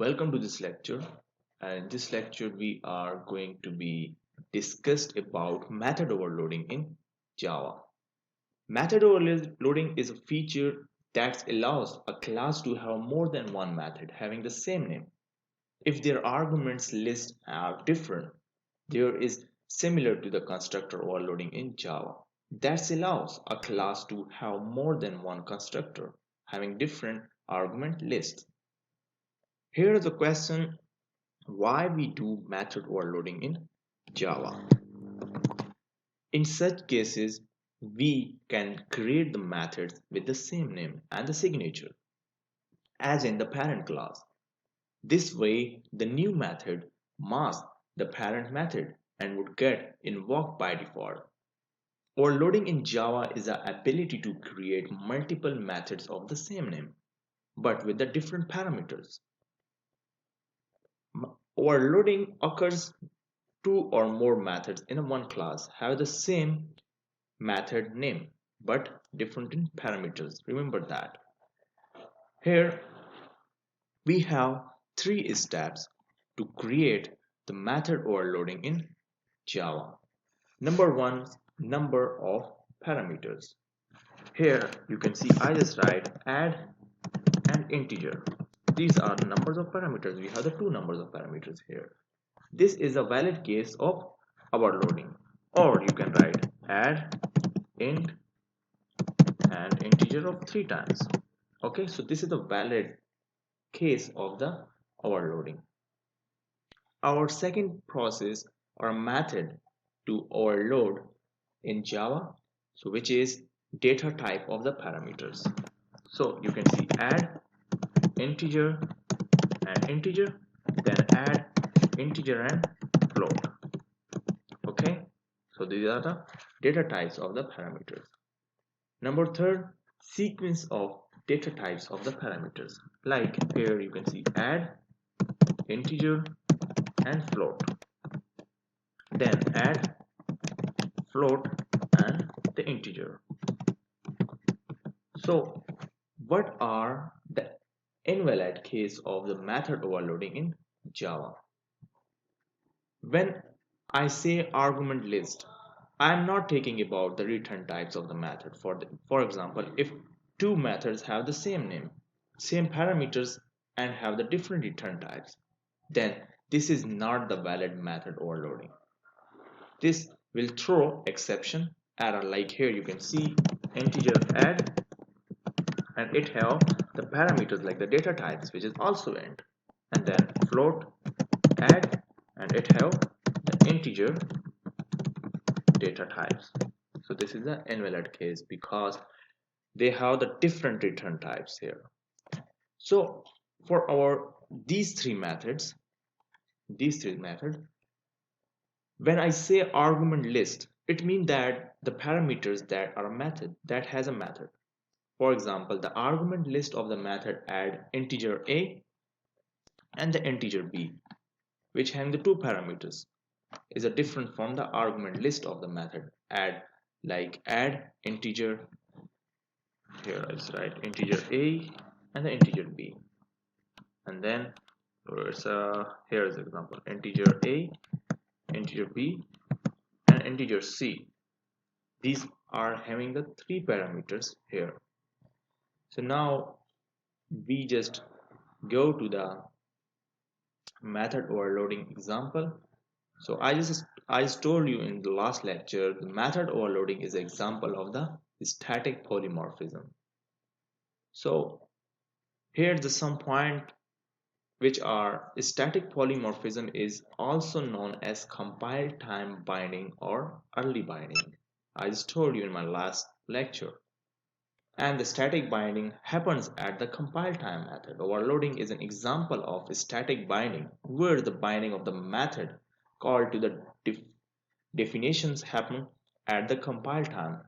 Welcome to this lecture. And in this lecture, we are going to be discussed about method overloading in Java. Method overloading is a feature that allows a class to have more than one method having the same name. If their arguments list are different, there is similar to the constructor overloading in Java. That allows a class to have more than one constructor having different argument lists. Here is a question why we do method overloading in Java. In such cases, we can create the methods with the same name and the signature as in the parent class. This way, the new method masks the parent method and would get invoked by default. Overloading in Java is the ability to create multiple methods of the same name, but with the different parameters. Overloading occurs two or more methods in one class have the same method name but different in parameters. Remember that. Here we have three steps to create the method overloading in Java. Number one, number of parameters. Here you can see I just write add and integer. These are the numbers of parameters. We have the two numbers of parameters here. This is a valid case of overloading. Or you can write add int and integer of 3 times. Okay, so this is the valid case of the overloading. Our second process or method to overload in Java, so which is data type of the parameters. So you can see add integer and integer, then add integer and float. Okay, so these are the data types of the parameters. Number third, sequence of data types of the parameters. Like here you can see add, integer and float. Then add, float and the integer. So what are the invalid case of the method overloading in Java? When I say argument list, I am not taking about the return types of the method. For example, if two methods have the same name, same parameters and have the different return types, then this is not the valid method overloading. This will throw exception error, like here you can see integer add and it have the parameters like the data types which is also int, and then float add and it have the integer data types. So this is the invalid case because they have the different return types here. So for our these three methods, when I say argument list, it means that the parameters that are a method that has a method. For example, the argument list of the method add integer a and the integer b, which have the two parameters, is a different from the argument list of the method add, like add integer. Here I just write integer a and the integer b, and then here is example integer a, integer b, and integer c. These are having the three parameters here. So now we just go to the method overloading example. So I just told you in the last lecture, the method overloading is an example of the static polymorphism. So here the some point which are static polymorphism is also known as compile time binding or early binding. I just told you in my last lecture. And the static binding happens at the compile time method. Overloading is an example of static binding where the binding of the method called to the definitions happen at the compile time.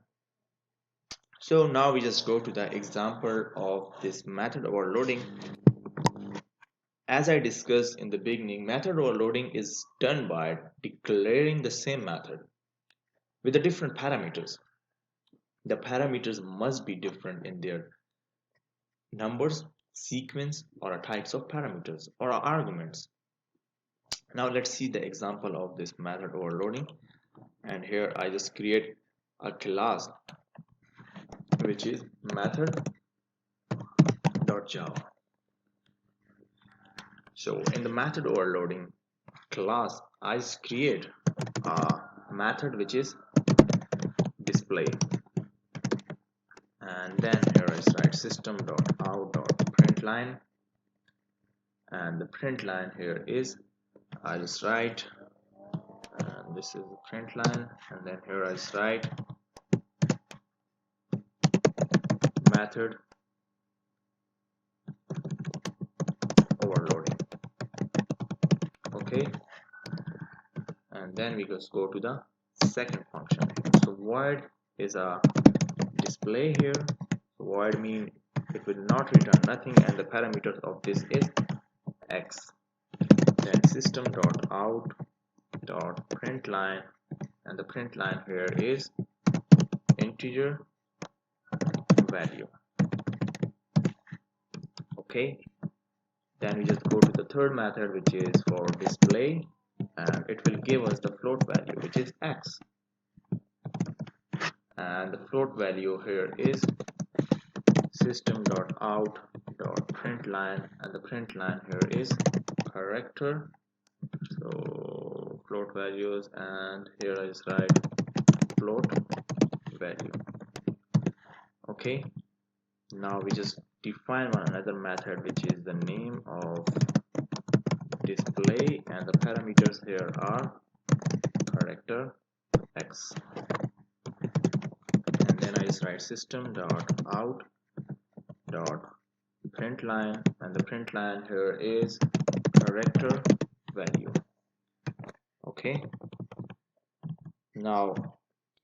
So now we just go to the example of this method overloading. As I discussed in the beginning, method overloading is done by declaring the same method with the different parameters. The parameters must be different in their numbers sequence or a types of parameters or arguments. Now let's see the example of this method overloading. And here I just create a class which is method.java. So in the method overloading class, I just create a method which is display, and then here I write system.out.println, and the print line here is I just write, and this is the print line, and then here I just write method overloading. Okay, and then we just go to the second function. So void is a display here. So void means it will not return nothing, and the parameters of this is x. Then system.out.println, and the print line here is integer value. Okay, then we just go to the third method, which is for display, and it will give us the float value, which is x, and the float value here is system.out.println, and the print line here is character. So float values, and here I just write float value. Okay, now we just define one another method, which is the name of display, and the parameters here are character x, and then I just write system.out.println, and the print line here is character value. Okay, now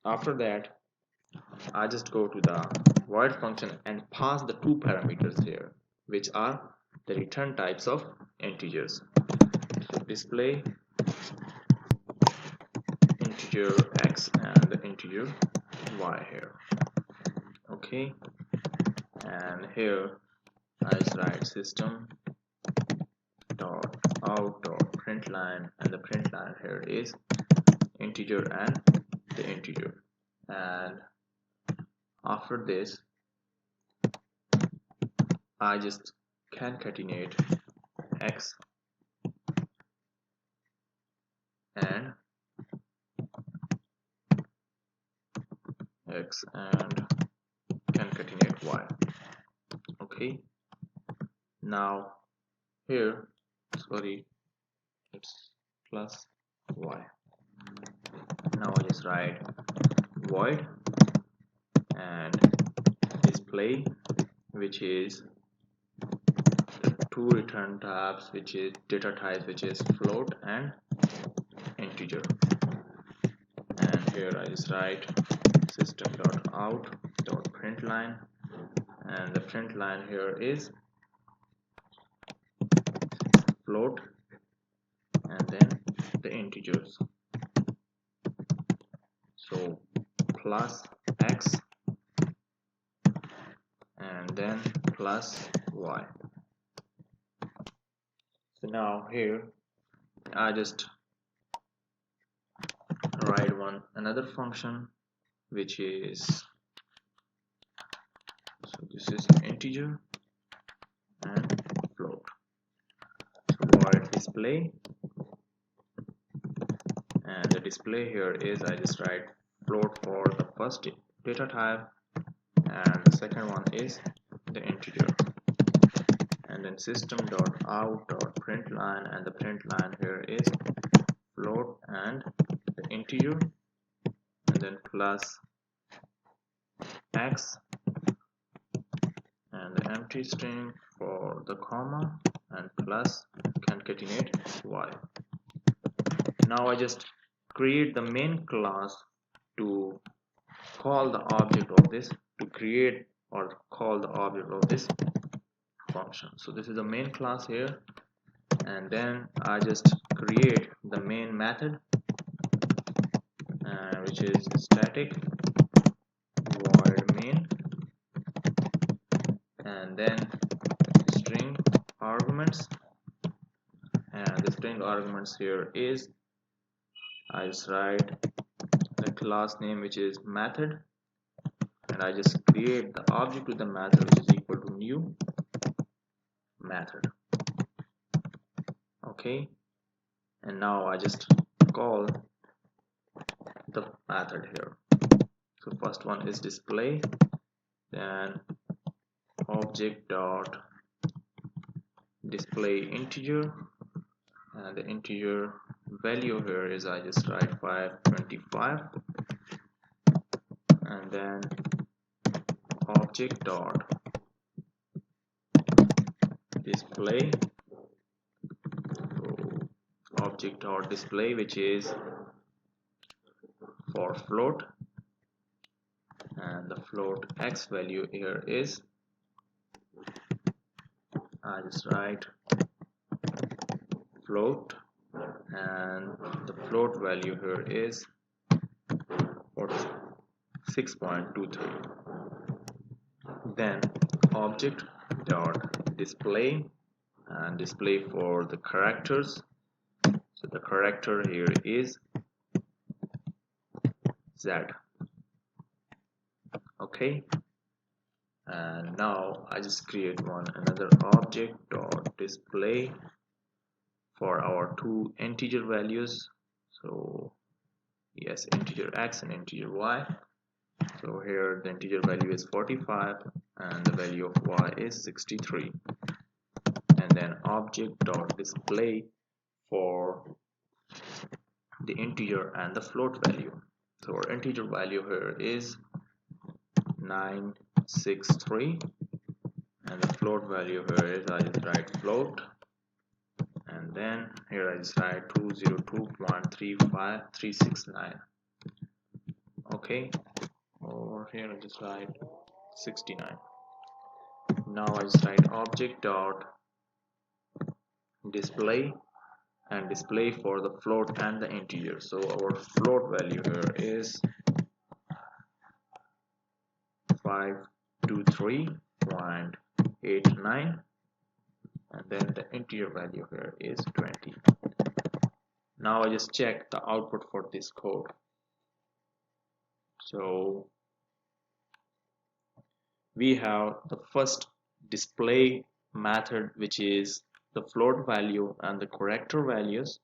after that I just go to the void function and pass the two parameters here, which are the return types of integers. So display integer x and the integer y here. Okay, and here I just write system.out.println, and the print line here is integer and the integer, and after this I just concatenate x and concatenate y. Okay, now here, sorry, it's plus y. Now I just write void and display, which is the two return types, which is data types, which is float and integer, and here I just write system.out.println, and the print line here is float and then the integers, so plus x and then plus y. So now here I just write another function, which is, so this is integer and float. So void display, and the display here is I just write float for the first data type, and the second one is the integer, and then system.out.println, and the print line here is float and the integer, and then plus x and the empty string for the comma, and plus concatenate y. Now I just create the main class to call the object of this, to create or call the object of this function. So this is the main class here, and then I just create the main method, which is static void main, and then arguments, and the string arguments here is, I just write the class name which is method, and I just create the object with the method which is equal to new method. Okay, and now I just call the method here. So first one is display, then object dot display integer, and the integer value here is, I just write 525, and then object dot display, so object dot display which is for float, and the float x value here is, I just write float, and the float value here is 6.23. Then object dot display, and display for the characters, so the character here is Z. Okay, and now I just create another object dot display for our two integer values, so yes, integer x and integer y. So here the integer value is 45 and the value of y is 63, and then object dot display for the integer and the float value. So our integer value here is 963, and the float value here is, I just write float, and then here I just write 202.35369. okay, or here I just write 69. Now I just write object dot display, and display for the float and the integer. So our float value here is 523.89, and then the integer value here is 20. Now I just check the output for this code. So we have the first display method which is the float value and the character values.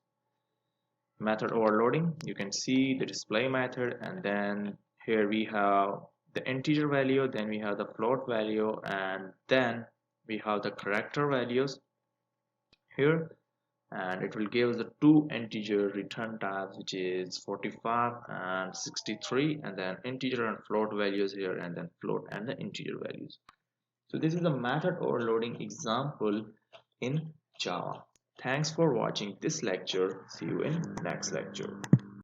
Method overloading, you can see the display method, and then here we have the integer value, then we have the float value, and then we have the character values here, and it will give us the two integer return types which is 45 and 63, and then integer and float values here, and then float and the integer values. So this is the method overloading example in Java. Thanks for watching this lecture. See you in next lecture.